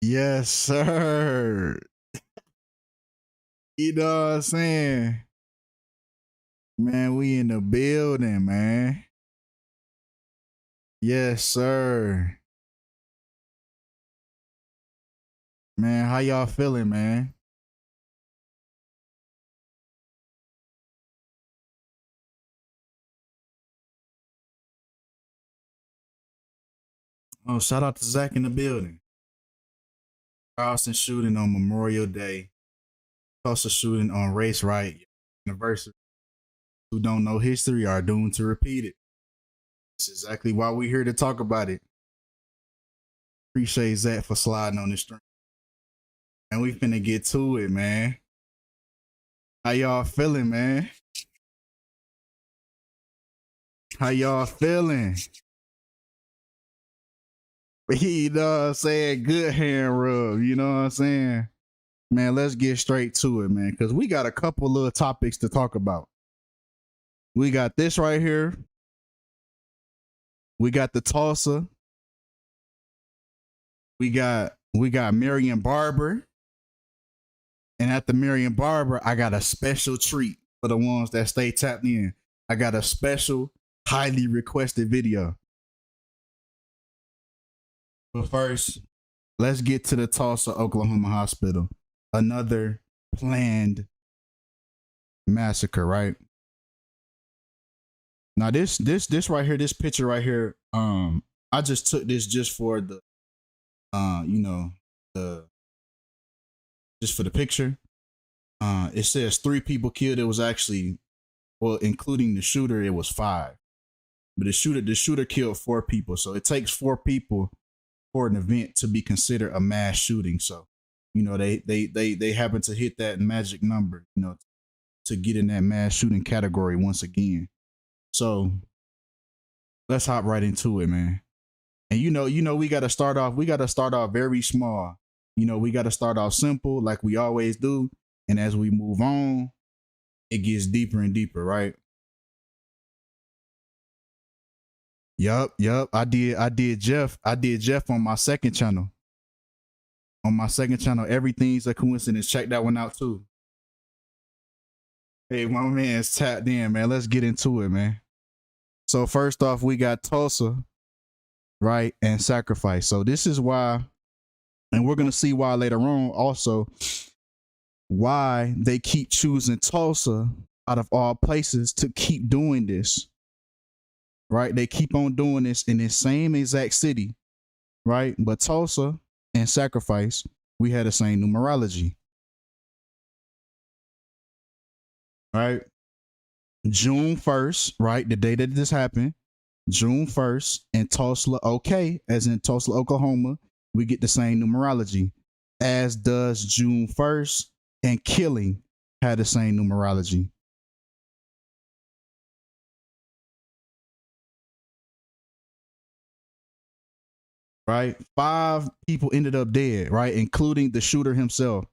Yes, sir. You know what I'm saying? Man, we in the building, man. Yes, sir. Man, how y'all feeling, man? Oh, shout out to Zach in the building. Charleston shooting on Memorial Day. Tulsa shooting on Race Right Anniversary. Who don't know history are doomed to repeat it. That's exactly why we're here to talk about it. Appreciate Zach for sliding on this stream. And we finna get to it, man. How y'all feeling, man? How y'all feeling? You know what I'm saying? Good hand rub. You know what I'm saying? Man, let's get straight to it, man, because we got a couple little topics to talk about. We got this right here. We got the Tulsa. We got Marion Barber. And at the Marion Barber, I got a special treat for the ones that stay tapped in. I got a special, highly requested video. But first, let's get to the Tulsa, Oklahoma hospital. Another planned massacre, right? Now this right here, this picture right here, I just took this just for the you know, the just for the picture. It says 3 people killed. It was actually, well, including the shooter, it was 5. But the shooter killed 4 people. So it takes 4 people for an event to be considered a mass shooting. So, you know, they happen to hit that magic number, you know, to get in that mass shooting category once again. So let's hop right into it, man. And we gotta start off. We gotta start off very small. You know, we gotta start off simple, like we always do. And as we move on, it gets deeper and deeper, right? Yup. I did Jeff. I did Jeff on my second channel. On my second channel, everything's a coincidence. Check that one out too. Hey, my man's tapped in, man. Let's get into it, man. So first off, we got Tulsa, right, and sacrifice. So this is why, and we're gonna see why later on. Also, why they keep choosing Tulsa out of all places to keep doing this, right? They keep on doing this in the same exact city, right? But Tulsa and sacrifice, we had the same numerology, right? June 1st, right? The day that this happened, June 1st, in Tulsa, okay, as in Tulsa, Oklahoma, we get the same numerology, as does June 1st and killing had the same numerology. Right? 5 people ended up dead, right? Including the shooter himself,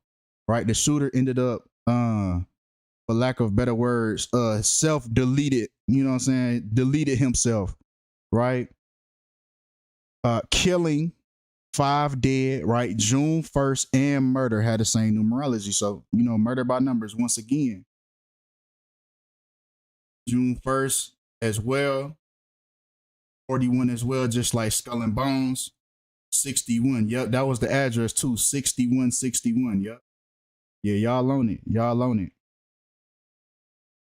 right? The shooter ended up, for lack of better words, self-deleted, you know what I'm saying? Deleted himself, right? Killing 5 dead, right? June 1st and murder had the same numerology. So, you know, murder by numbers once again. June 1st as well. 41 as well, just like Skull and Bones. 61. Yep, that was the address too. 6161. Yep. Yeah, y'all own it. Y'all own it.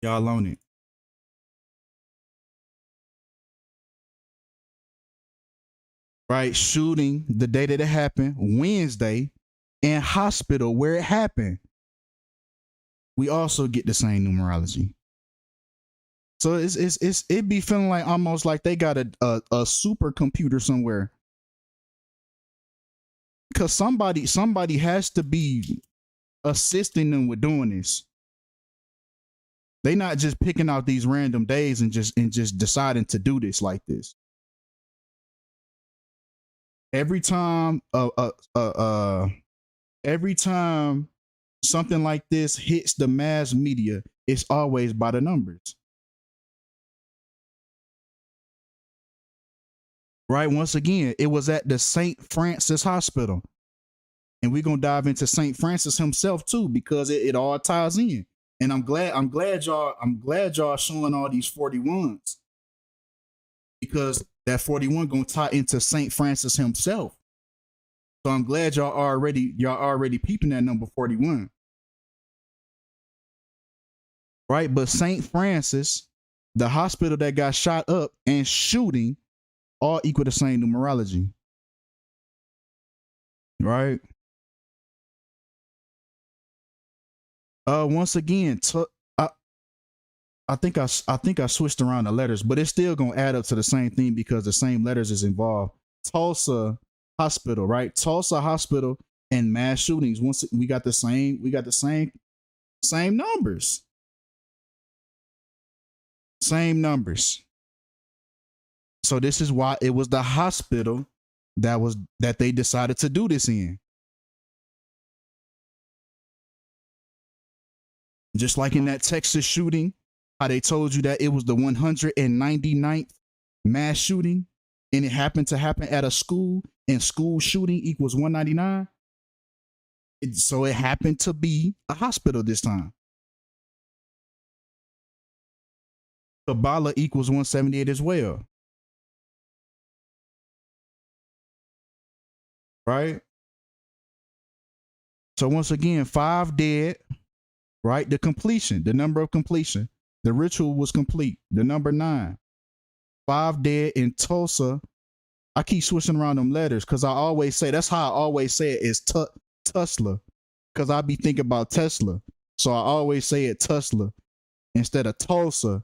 Y'all own it. Right? Shooting the day that it happened, Wednesday, in hospital where it happened. We also get the same numerology. So it be feeling like almost like they got a supercomputer somewhere. Cause somebody has to be assisting them with doing this. They not just picking out these random days and just deciding to do this like this. Every time every time something like this hits the mass media, it's always by the numbers. Right? Once again, it was at the St. Francis Hospital. And we're gonna dive into St. Francis himself too, because it all ties in. And I'm glad y'all showing all these 41s, because that 41 gonna tie into St. Francis himself. So I'm glad y'all already peeping that number 41. Right? But St. Francis, the hospital that got shot up, and shooting all equal the same numerology. Right? Once again, I think I switched around the letters, but it's still gonna add up to the same thing because the same letters is involved. Tulsa Hospital, right? Tulsa Hospital and mass shootings. Once we got the same numbers. Same numbers. So this is why it was the hospital that they decided to do this in. Just like in that Texas shooting, how they told you that it was the 199th mass shooting, and it happened to happen at a school, and school shooting equals 199. So it happened to be a hospital this time. Kabbalah equals 178 as well. Right? So once again, 5 dead, right? The completion, the number of completion. The ritual was complete. The number 9. 5 dead in Tulsa. I keep switching around them letters because I always say, that's how I always say it is Tesla, because I be thinking about Tesla. So I always say it Tesla instead of Tulsa.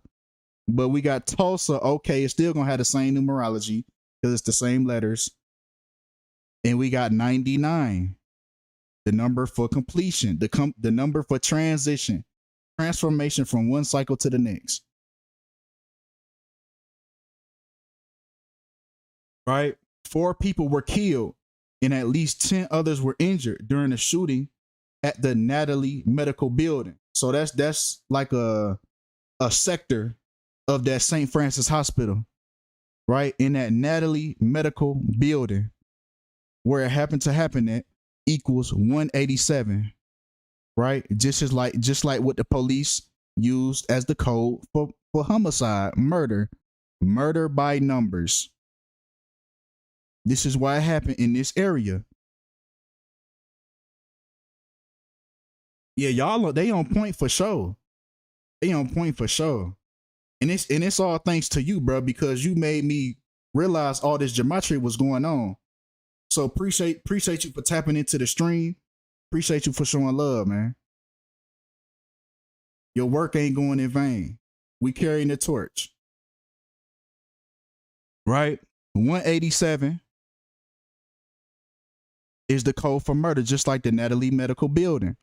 But we got Tulsa. Okay, it's still going to have the same numerology because it's the same letters. And we got 99, the number for completion, the number for transformation from one cycle to the next. Right? 4 people were killed and at least 10 others were injured during the shooting at the Natalie Medical Building. So that's like a sector of that St. Francis Hospital, right? In that Natalie Medical Building, where it happened to happen at, equals 187, right? Just like what the police used as the code for homicide, murder by numbers. This is why it happened in this area. Yeah, y'all, they on point for sure. They on point for sure. And it's all thanks to you, bro, because you made me realize all this gematria was going on. So appreciate you for tapping into the stream. Appreciate you for showing love, man. Your work ain't going in vain. We carrying the torch. Right? 187 is the code for murder, just like the Natalie Medical Building.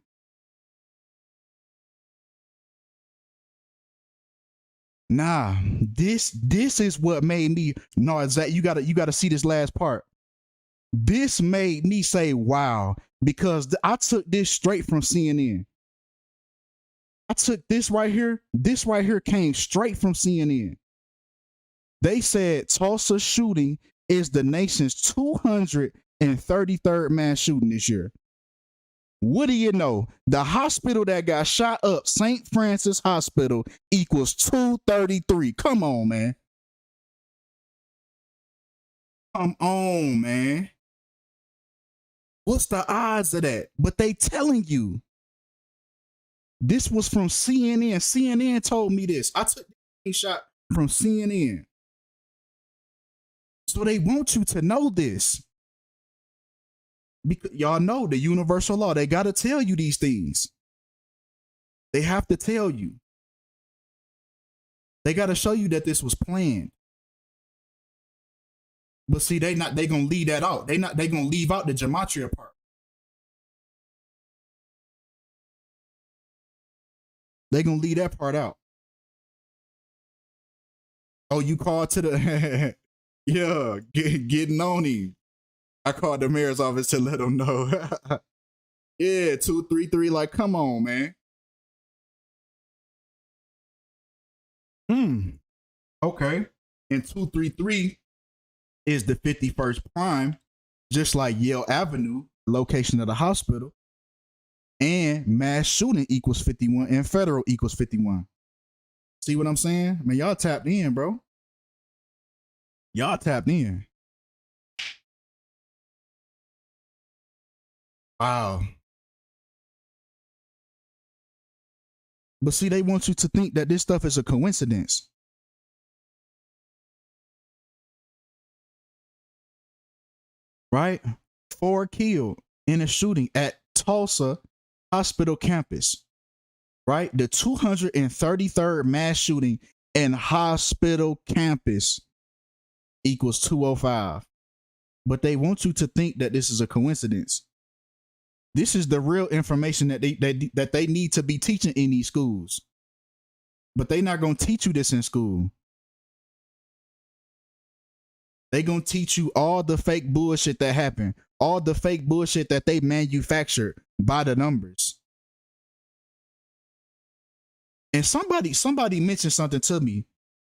Nah, this is what made me. No, Zach, you gotta see this last part. This made me say, wow, because I took this straight from CNN. I took this right here. This right here came straight from CNN. They said Tulsa shooting is the nation's 233rd mass shooting this year. What do you know? The hospital that got shot up, St. Francis Hospital, equals 233. Come on, man. Come on, man. What's the odds of that? But they telling you. This was from CNN. CNN told me this. I took a shot from CNN. So they want you to know this. Because y'all know the universal law. They got to tell you these things. They have to tell you. They got to show you that this was planned. But see, they going to leave that out. They going to leave out the gematria part. They going to leave that part out. Oh, you called to the yeah, getting on him. I called the mayor's office to let them know. Yeah, 233. Like, come on, man. Okay. And 233 is the 51st prime, just like Yale Avenue location of the hospital, and mass shooting equals 51 and federal equals 51. See what I'm saying? Man, y'all tapped in, bro. Y'all tapped in. Wow. But see, they want you to think that this stuff is a coincidence. Right? 4 killed in a shooting at Tulsa hospital campus. Right? The 233rd mass shooting in hospital campus equals 205. But they want you to think that this is a coincidence. This is the real information that they need to be teaching in these schools. But they're not going to teach you this in school. They're going to teach you all the fake bullshit that happened, all the fake bullshit that they manufactured by the numbers. And somebody mentioned something to me.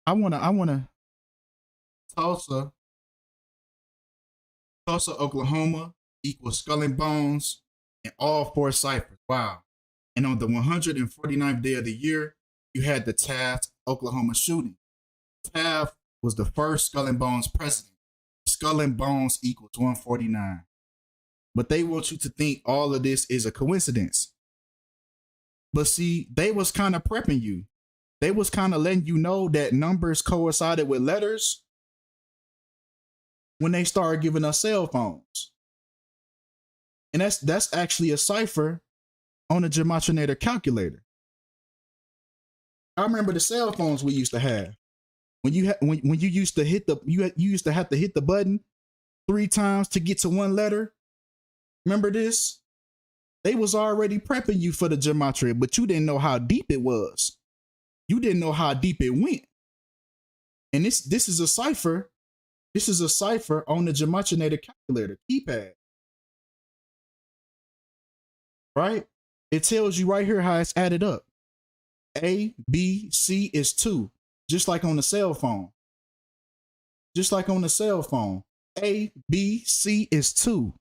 I wanna Tulsa, Oklahoma equals Skull and Bones and all 4 ciphers. Wow. And on the 149th day of the year, you had the Taft, Oklahoma shooting. Taft was the first Skull and Bones president. Skull and Bones equals 149. But they want you to think all of this is a coincidence. But see, they was kind of prepping you. They was kind of letting you know that numbers coincided with letters when they started giving us cell phones. And that's actually a cipher on a Gematria calculator. I remember the cell phones we used to have. When you used to hit the you used to have to hit the button 3 times to get to one letter. Remember this? They was already prepping you for the Gematria, but you didn't know how deep it was. You didn't know how deep it went. And this is a cipher. This is a cipher on the Gematria calculator keypad. Right? It tells you right here how it's added up. A, B, C is 2, just like on the cell phone. Just like on the cell phone. A, B, C is 2.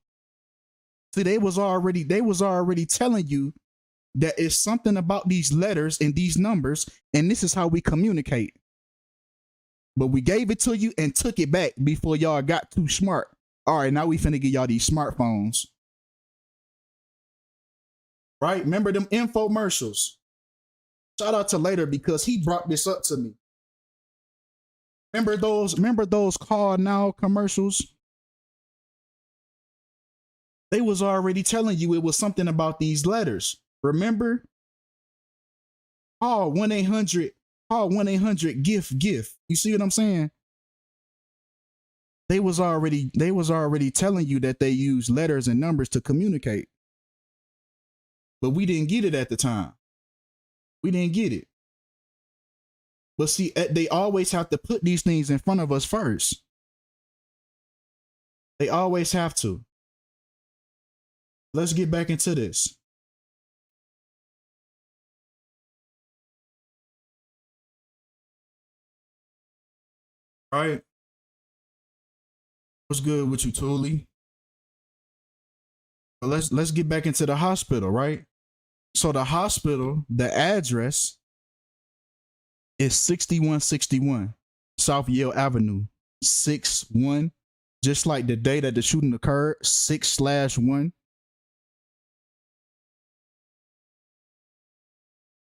See, they was already telling you that it's something about these letters and these numbers, and this is how we communicate. But we gave it to you and took it back before y'all got too smart. All right, now we finna get y'all these smartphones. Right? Remember them infomercials? Shout out to Later because he brought this up to me. Remember those Call Now commercials? They was already telling you it was something about these letters. Remember? Call 1-800 gift. You see what I'm saying? They was already telling you that they use letters and numbers to communicate. But we didn't get it at the time. We didn't get it. But see, they always have to put these things in front of us first. They always have to. Let's get back into this. All right. What's good with you, Thule? Let's get back into the hospital, right? So the hospital, the address is 6161 South Yale Avenue, 61, just like the day that the shooting occurred, 6/1.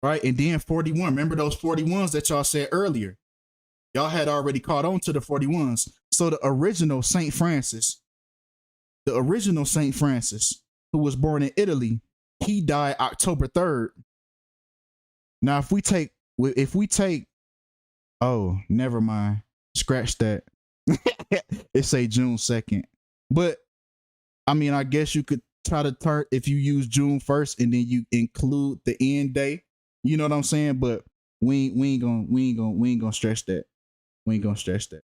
Right, and then 41. Remember those 41s that y'all said earlier? Y'all had already caught on to the 41s. So the original St. Francis, who was born in Italy, he died October 3rd. Now, if we take, oh, never mind. Scratch that. It say June 2nd. But I mean, I guess you could try to turn if you use June 1st and then you include the end day. You know what I'm saying? But we ain't gonna stretch that. We ain't gonna stretch that.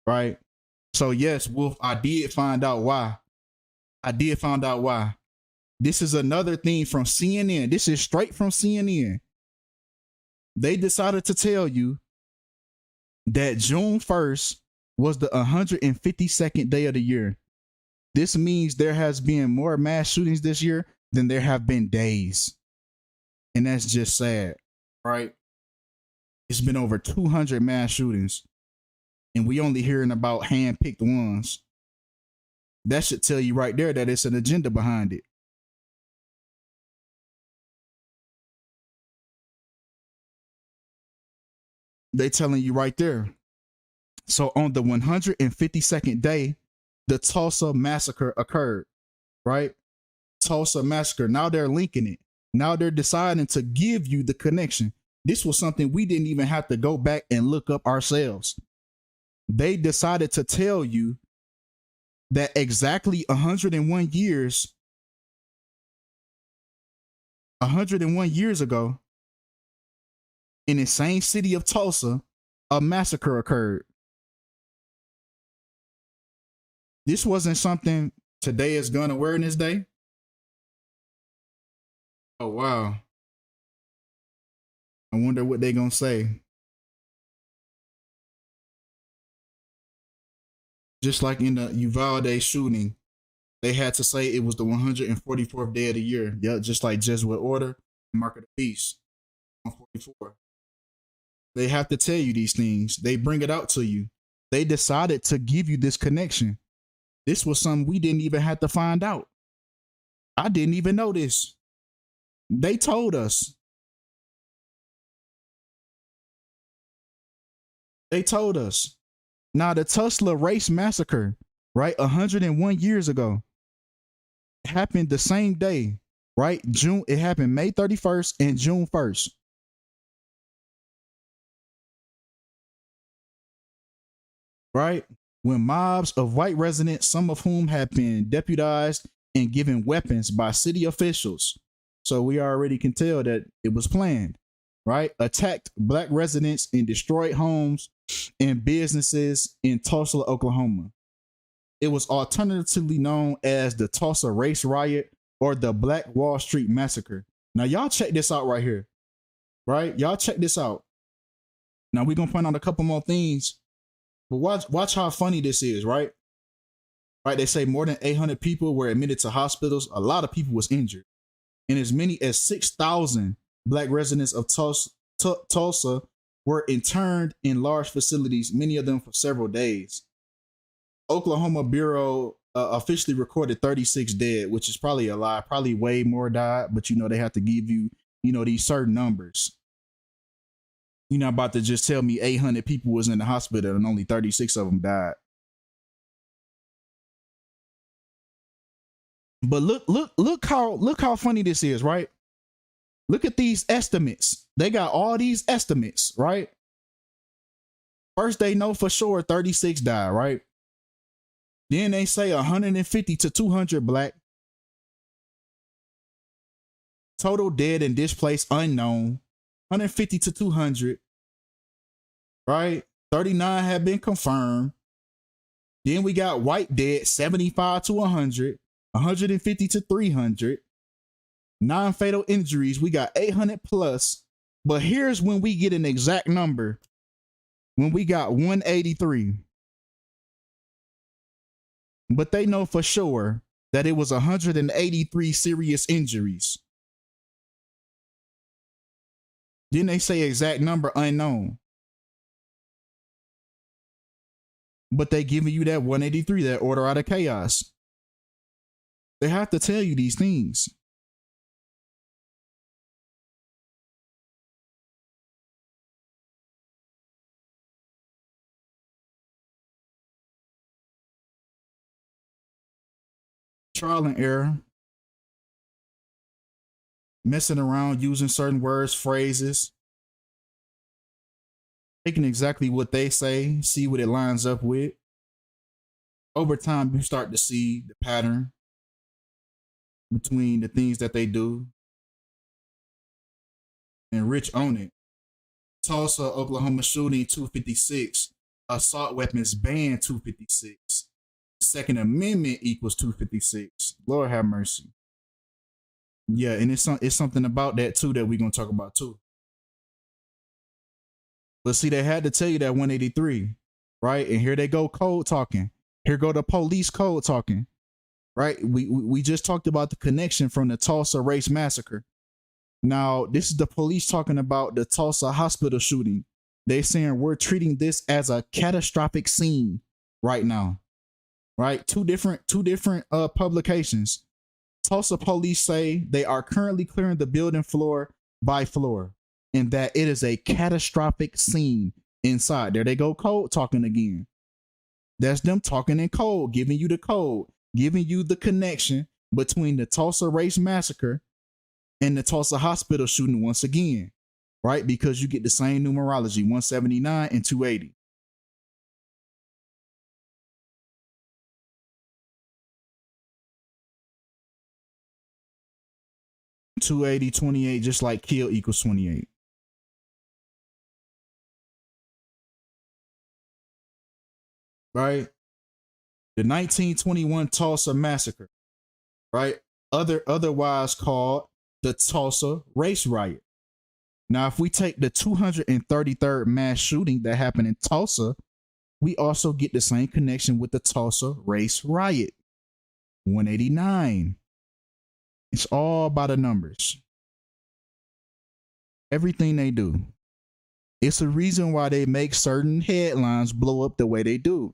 Right? So yes, Wolf, I did find out why. This is another thing from CNN. This is straight from CNN. They decided to tell you that June 1st was the 152nd day of the year. This means there has been more mass shootings this year than there have been days. And that's just sad, right? It's been over 200 mass shootings, and we only hearing about hand-picked ones. That should tell you right there that it's an agenda behind it. They telling you right there. So on the 152nd day, the Tulsa massacre occurred, right? Tulsa massacre. Now they're linking it. Now they're deciding to give you the connection. This was something we didn't even have to go back and look up ourselves. They decided to tell you that exactly 101 years ago, in the same city of Tulsa, a massacre occurred. This wasn't something today is Gun Awareness Day. Oh, wow. I wonder what they're going to say. Just like in the Uvalde shooting, they had to say it was the 144th day of the year. Yeah, just like Jesuit Order, Mark of the Beast, 144. They have to tell you these things. They bring it out to you. They decided to give you this connection. This was something we didn't even have to find out. I didn't even know this. They told us. They told us. Now, the Tulsa race massacre, right, 101 years ago, happened the same day, right? It happened May 31st and June 1st. Right? When mobs of white residents, some of whom had been deputized and given weapons by city officials. So we already can tell that it was planned, right? Attacked black residents and destroyed homes and businesses in Tulsa, Oklahoma. It was alternatively known as the Tulsa Race Riot or the Black Wall Street Massacre. Now, y'all check this out right here, right? Y'all check this out. Now, we're going to point out a couple more things, but watch how funny this is, right? Right, they say more than 800 people were admitted to hospitals. A lot of people was injured. And as many as 6,000 black residents of Tulsa were interned in large facilities, many of them for several days. Oklahoma Bureau officially recorded 36 dead, which is probably a lie. Probably way more died, but they have to give you, these certain numbers. You're not about to just tell me 800 people was in the hospital and only 36 of them died. But look how funny this is, right? Look at these estimates. They got all these estimates, right? First, they know for sure 36 died, right? Then they say 150 to 200 black. Total dead and displaced unknown. 150 to 200, right? 39 have been confirmed. Then we got white dead, 75 to 100. 150 to 300. Non-fatal injuries, we got 800 plus. But here's when we get an exact number. When we got 183. But they know for sure that it was 183 serious injuries. Then they say exact number unknown. But they giving you that 183, that order out of chaos. They have to tell you these things. Trial and error. Messing around, using certain words, phrases. Taking exactly what they say, see what it lines up with. Over time, you start to see the pattern between the things that they do. And Rich on it. Tulsa, Oklahoma shooting 256. Assault weapons ban 256. Second Amendment equals 256. Lord have mercy. Yeah, and it's something about that too that we're gonna talk about too. But see, they had to tell you that 183, right? And here they go code talking. Here go the police code talking. right? We just talked about the connection from the Tulsa race massacre. Now, this is the police talking about the Tulsa hospital shooting. They saying we're treating this as a catastrophic scene right now. Right? Two different publications. Tulsa police say they are currently clearing the building floor by floor and that it is a catastrophic scene inside. There they go, code talking again. That's them talking in code, giving you the code, giving you the connection between the Tulsa race massacre and the Tulsa hospital shooting once again, right? Because you get the same numerology, 179 and 280. .280, 28, just like kill equals 28. Right? The 1921 Tulsa Massacre, right? Otherwise called the Tulsa Race Riot. Now, if we take the 233rd mass shooting that happened in Tulsa, we also get the same connection with the Tulsa Race Riot. 189. It's all by the numbers. Everything they do. It's a reason why they make certain headlines blow up the way they do.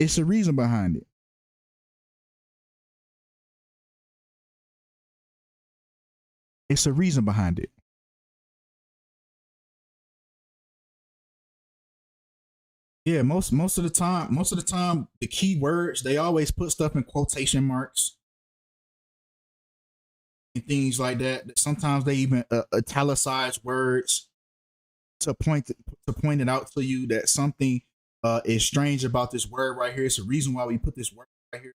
It's a reason behind it. It's a reason behind it. Yeah, most of the time, the key words, they always put stuff in quotation marks and things like that. Sometimes they even italicize words to point it out to you that something is strange about this word right here. It's a reason why we put this word right here.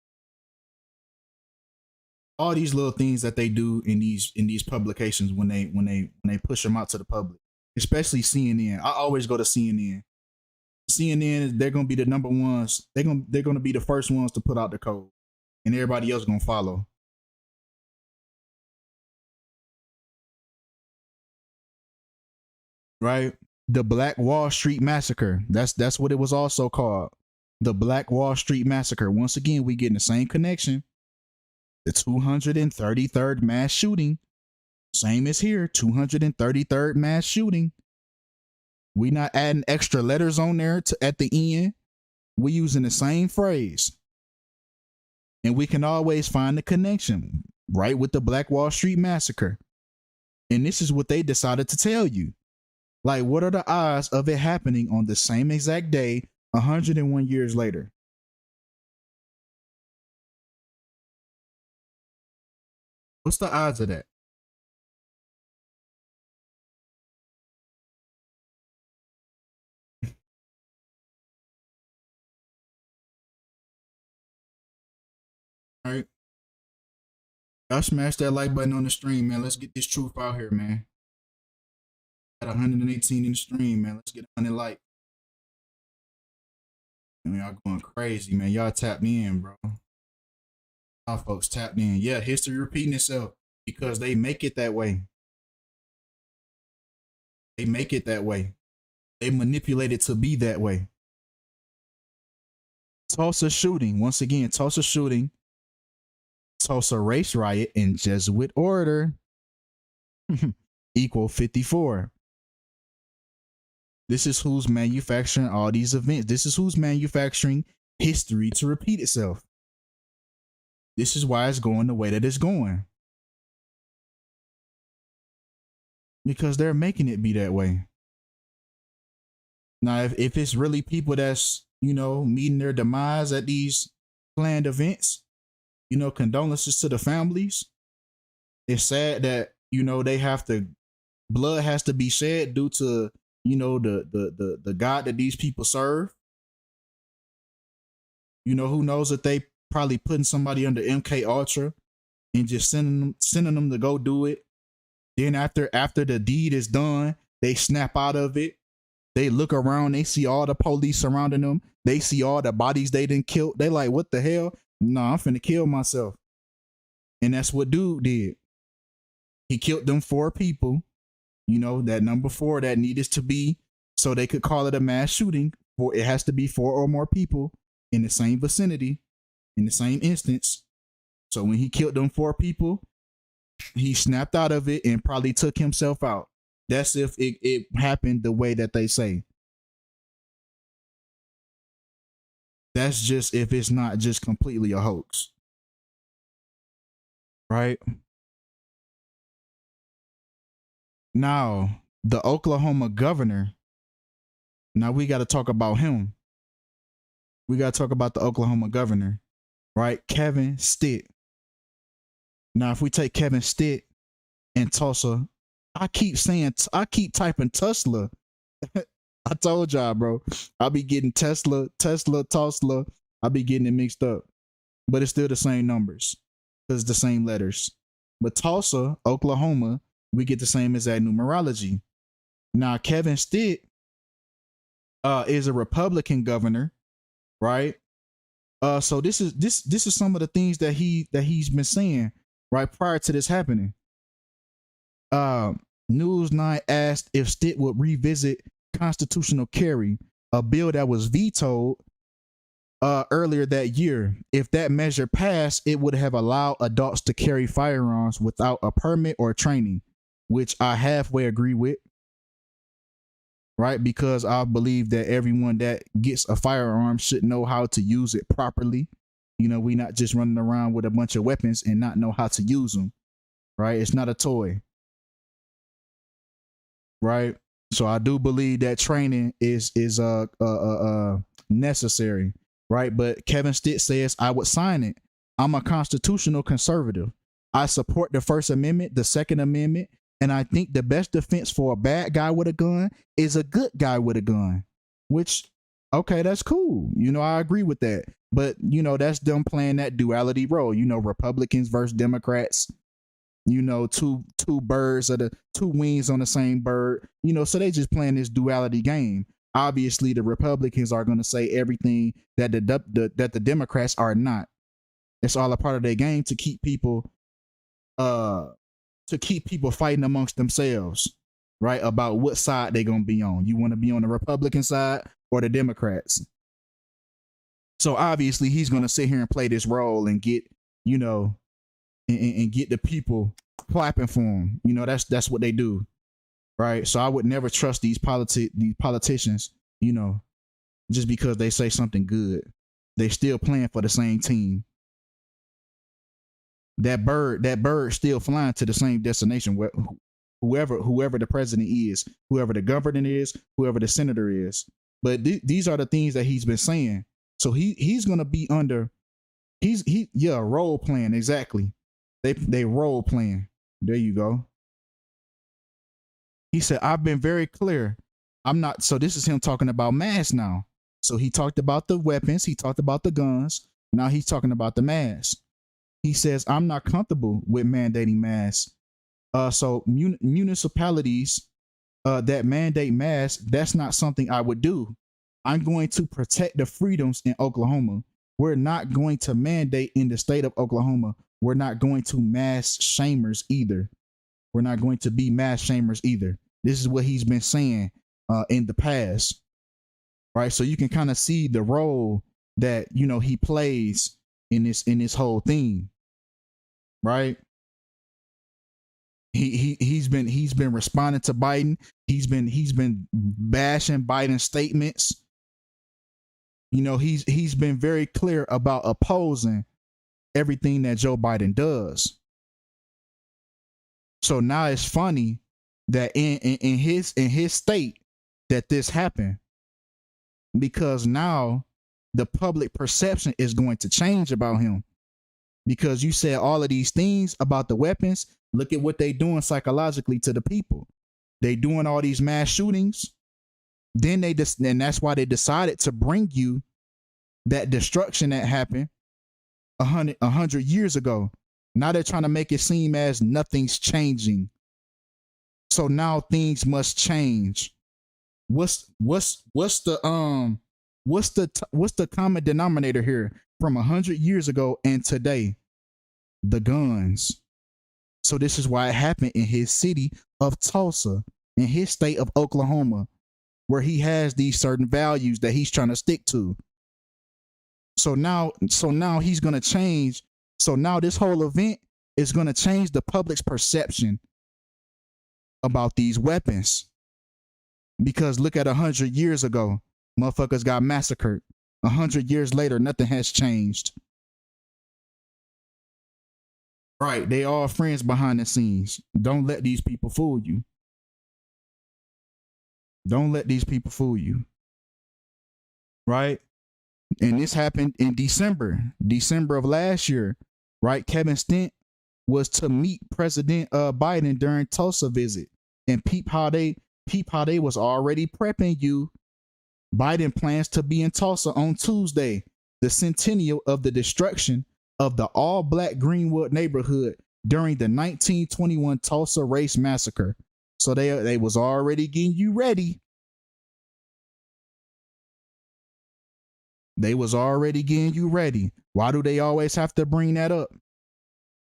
All these little things that they do in these publications when they push them out to the public, especially CNN. I always go to CNN. CNN, they're gonna be the number ones. They're gonna be the first ones to put out the code, and everybody else gonna follow. Right? The Black Wall Street Massacre. That's what it was also called. The Black Wall Street Massacre. Once again, we getting the same connection. The 233rd mass shooting. Same as here, 233rd mass shooting. We not adding extra letters on there at the end. We using the same phrase. And we can always find the connection, right, with the Black Wall Street Massacre. And this is what they decided to tell you. Like, what are the odds of it happening on the same exact day, 101 years later? What's the odds of that? All right. Y'all smash that like button on the stream, man. Let's get this truth out here, man. Got 118 in the stream, man. Let's get 100 likes. I mean, y'all going crazy, man. Y'all tapped me in, bro. Y'all folks tapped in. Yeah, history repeating itself because they make it that way. They make it that way. They manipulate it to be that way. Tulsa shooting. Once again, Tulsa shooting. Tulsa race riot in Jesuit order. Equal 54. This is who's manufacturing all these events. This is who's manufacturing history to repeat itself. This is why it's going the way that it's going. Because they're making it be that way. Now, if it's really people that's, meeting their demise at these planned events, condolences to the families. It's sad that, they have to, blood has to be shed due to, the God that these people serve. Who knows that they probably putting somebody under MK Ultra and just sending them to go do it. Then after the deed is done, they snap out of it. They look around, they see all the police surrounding them. They see all the bodies they didn't kill. They like, what the hell? No, I'm finna kill myself. And that's what dude did. He killed them 4 people. That number 4 that needed to be, so they could call it a mass shooting. For it has to be 4 or more people in the same vicinity, in the same instance. So when he killed them 4 people, he snapped out of it and probably took himself out. That's if it happened the way that they say. That's just if it's not just completely a hoax. Right? Now, the Oklahoma governor, now we got to talk about him. We got to talk about the Oklahoma governor, right? Kevin Stitt. Now, if we take Kevin Stitt and Tulsa, I keep typing Tulsa. I told y'all, bro. I'll be getting Tulsa. I'll be getting it mixed up. But it's still the same numbers because it's the same letters. But Tulsa, Oklahoma, we get the same as that numerology. Now, Kevin Stitt is a Republican governor, right? So this is some of the things that he's been saying right prior to this happening. News 9 asked if Stitt would revisit constitutional carry, a bill that was vetoed earlier that year. If that measure passed, it would have allowed adults to carry firearms without a permit or training, which I halfway agree with. Right? Because I believe that everyone that gets a firearm should know how to use it properly. You know, we not just running around with a bunch of weapons and not know how to use them. Right? It's not a toy. Right? So I do believe that training is necessary. Right? But Kevin Stitt says I would sign it. I'm a constitutional conservative. I support the First Amendment, the Second Amendment, and I think the best defense for a bad guy with a gun is a good guy with a gun, which, okay, that's cool. You know, I agree with that. But, you know, that's them playing that duality role, you know, Republicans versus Democrats, you know, two birds or the two wings on the same bird, you know, so they just playing this duality game. Obviously, the Republicans are going to say everything that that the Democrats are not. It's all a part of their game to keep people fighting amongst themselves, right? About what side they're going to be on. You want to be on the Republican side or the Democrats? So obviously he's going to sit here and play this role and get, you know, and get the people clapping for him. You know, that's what they do, right? So I would never trust these politicians, you know, just because they say something good. They still playing for the same team. That bird still flying to the same destination. Whoever the president is, whoever the governor is, whoever the senator is. But these are the things that he's been saying. So he's gonna be under. Role playing, exactly. They role playing. There you go. He said, I've been very clear. I'm not. So this is him talking about masks now. So he talked about the weapons. He talked about the guns. Now he's talking about the masks. He says, I'm not comfortable with mandating masks. So municipalities that mandate masks, that's not something I would do. I'm going to protect the freedoms in Oklahoma. We're not going to mandate in the state of Oklahoma. We're not going to mass shamers either. We're not going to be mass shamers either. This is what he's been saying in the past, right? So you can kind of see the role that, you know, he plays in this whole thing, right? He's been responding to Biden. He's been bashing Biden's statements. You know, he's been very clear about opposing everything that Joe Biden does. So now it's funny that in his state that this happened, because now the public perception is going to change about him, because you said all of these things about the weapons. Look at what they doing psychologically to the people. They doing all these mass shootings. Then and that's why they decided to bring you that destruction that happened 100 years ago. Now they're trying to make it seem as nothing's changing. So now things must change. What's the common denominator here from 100 years ago and today? The guns. So this is why it happened in his city of Tulsa, in his state of Oklahoma, where he has these certain values that he's trying to stick to. So now he's going to change So now this whole event is going to change the public's perception about these weapons. Because look at 100 years ago, motherfuckers got massacred. 100 years later, nothing has changed. Right, they all friends behind the scenes. Don't let these people fool you. Don't let these people fool you. Right? And this happened in December of last year. Right? Kevin Stitt was to meet President Biden during Tulsa visit. And peep how they was already prepping you. Biden plans to be in Tulsa on Tuesday, the centennial of the destruction of the all-black Greenwood neighborhood during the 1921 Tulsa race massacre. So they was already getting you ready. They was already getting you ready. Why do they always have to bring that up?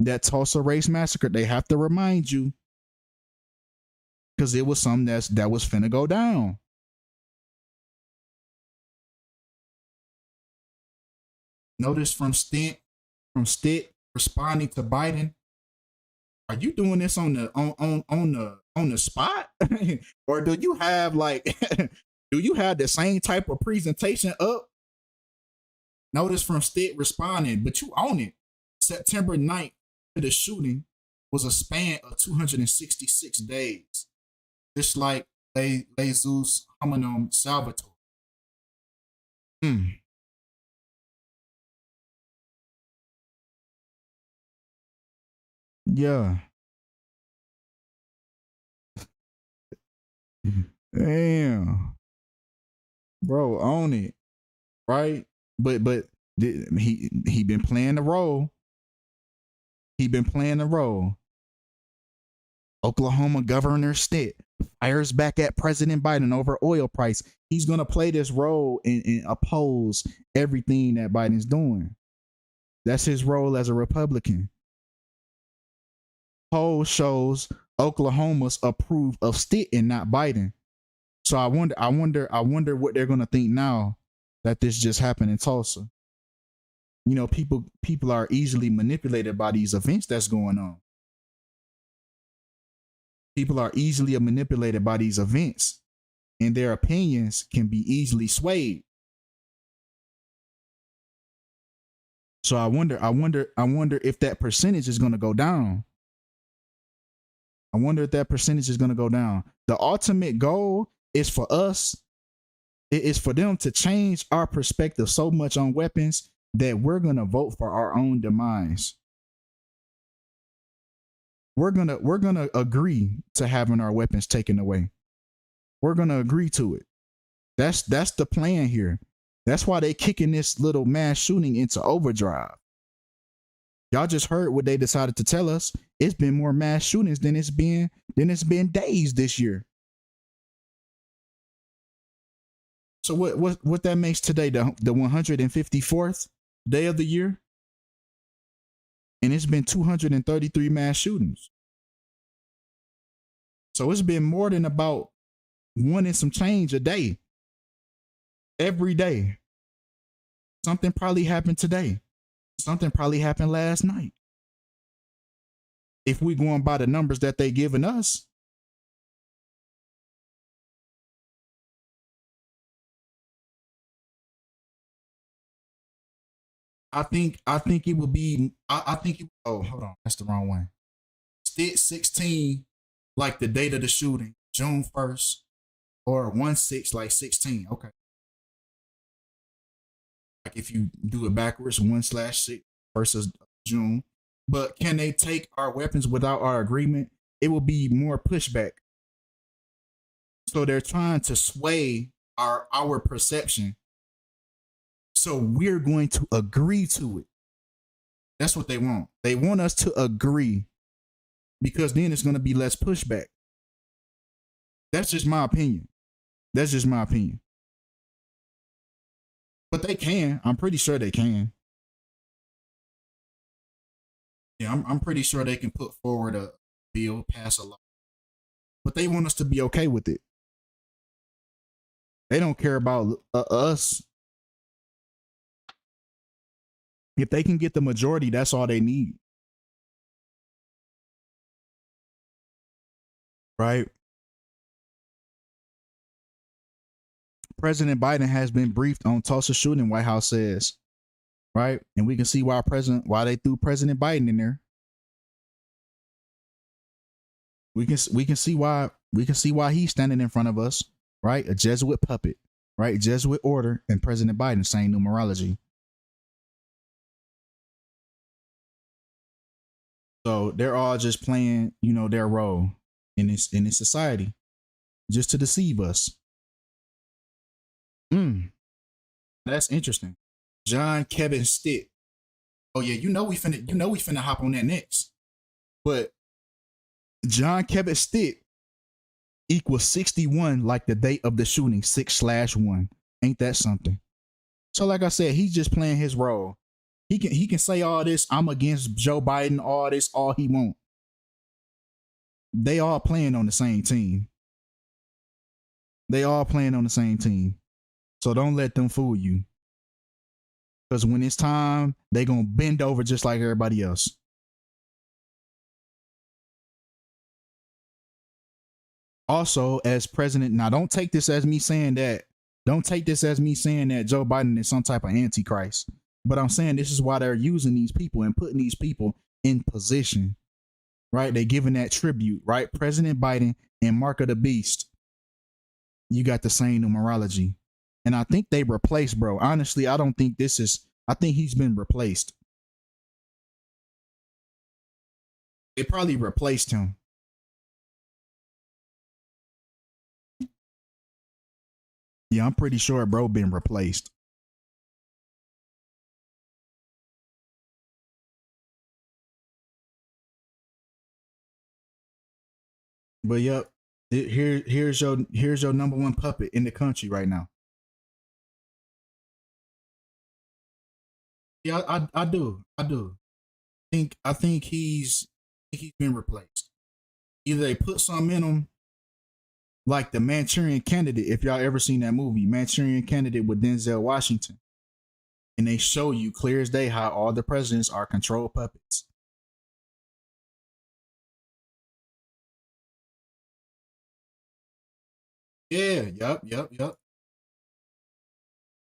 That Tulsa race massacre, they have to remind you. Because it was something that was finna go down. Notice from Stitt responding to Biden. Are you doing this on the spot? Or do you have do you have the same type of presentation up? Notice from Stitt responding, but you own it. September 9th to the shooting was a span of 266 days. Just like Jesus Hominum Salvatore. Yeah. Damn. Bro, own it. Right? But he been playing the role. He been playing the role. Oklahoma Governor Stitt fires back at President Biden over oil price. He's gonna play this role and oppose everything that Biden's doing. That's his role as a Republican. Poll shows Oklahoma's approve of Stitt and not Biden. So I wonder what they're gonna think now that this just happened in Tulsa. You know, people are easily manipulated by these events that's going on. People are easily manipulated by these events, and their opinions can be easily swayed. So I wonder if that percentage is going to go down. I wonder if that percentage is going to go down. The ultimate goal is for us, it is for them to change our perspective so much on weapons that we're going to vote for our own demise. We're going to agree to having our weapons taken away. We're going to agree to it. That's the plan here. That's why they kicking this little mass shooting into overdrive. Y'all just heard what they decided to tell us. It's been more mass shootings than it's been days this year. So what that makes today the 154th day of the year? And it's been 233 mass shootings. So it's been more than about one and some change a day. Every day. Something probably happened today. Something probably happened last night. If we going by the numbers that they giving us. I think it would be oh, hold on, that's the wrong one. Stitt 16, like the date of the shooting, June 1st, or 1/6, like 16. Okay. Like if you do it backwards, 1/6 versus June. But can they take our weapons without our agreement? It will be more pushback. So they're trying to sway our perception. So we're going to agree to it. That's what they want. They want us to agree because then it's going to be less pushback. That's just my opinion. That's just my opinion. But they can. I'm pretty sure they can. Yeah, I'm pretty sure they can put forward a bill, pass a law. But they want us to be okay with it. They don't care about us. If they can get the majority, that's all they need. Right? President Biden has been briefed on Tulsa shooting, White House says. Right? And we can see why they threw President Biden in there. We can see why he's standing in front of us, right? A Jesuit puppet, right? Jesuit order and President Biden saying numerology. So they're all just playing, their role in this society, just to deceive us. That's interesting. John Kevin Stitt. Oh yeah, we finna hop on that next. But John Kevin Stitt equals 61, like the date of the shooting, 6/1. Ain't that something? So like I said, he's just playing his role. He can say all this, I'm against Joe Biden, all this, all he want. They all playing on the same team. So don't let them fool you. Because when it's time, they gonna bend over just like everybody else. Also, as president, now don't take this as me saying that. Don't take this as me saying that Joe Biden is some type of antichrist. But I'm saying this is why they're using these people and putting these people in position, right? They're giving that tribute, right? President Biden and Mark of the Beast. You got the same numerology. And I think they replaced, bro. Honestly, I think he's been replaced. They probably replaced him. Yeah, I'm pretty sure bro been replaced. But yep, here's your number one puppet in the country right now. Yeah, I do. I think he's been replaced. Either they put something in him, like the Manchurian Candidate. If y'all ever seen that movie, Manchurian Candidate with Denzel Washington, and they show you clear as day how all the presidents are controlled puppets. Yeah, yep. Lord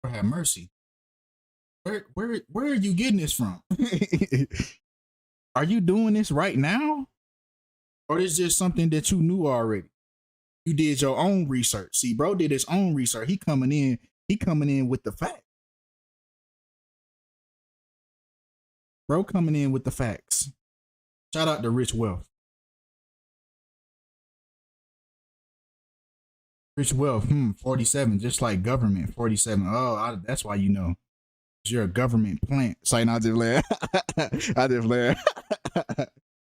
have mercy. Where are you getting this from? Are you doing this right now? Or is this something that you knew already? You did your own research. See, bro did his own research. He coming in with the fact. Bro coming in with the facts. Shout out to Rich Wealth. Rich Wealth, 47, just like government, 47. Oh, that's why you know. You're a government plant. So I just laugh. I just laugh.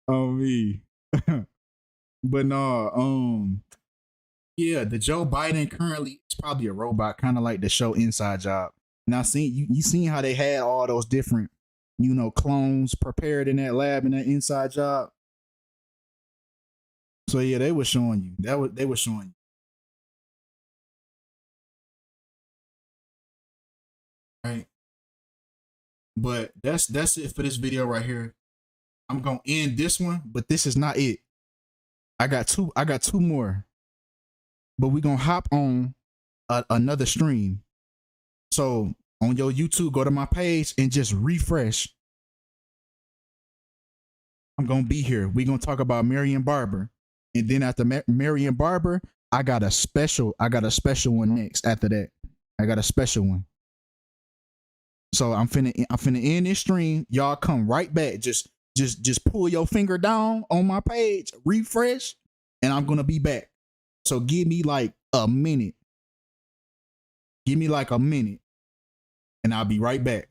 On me. But no, yeah, the Joe Biden currently is probably a robot, kind of like the show Inside Job. Now, you seen how they had all those different, clones prepared in that lab in that Inside Job. So yeah, they were showing you they were showing you. Right. But that's it for this video right here. I'm gonna end this one, but this is not it. I got two more. But we're gonna hop on another stream. So on your YouTube, go to my page and just refresh. I'm gonna be here. We're gonna talk about Marion Barber. And then after Marion Barber, I got a special one next after that. I got a special one. So I'm finna end this stream. Y'all come right back. Just pull your finger down on my page, refresh, and I'm gonna be back. So give me like a minute. And I'll be right back.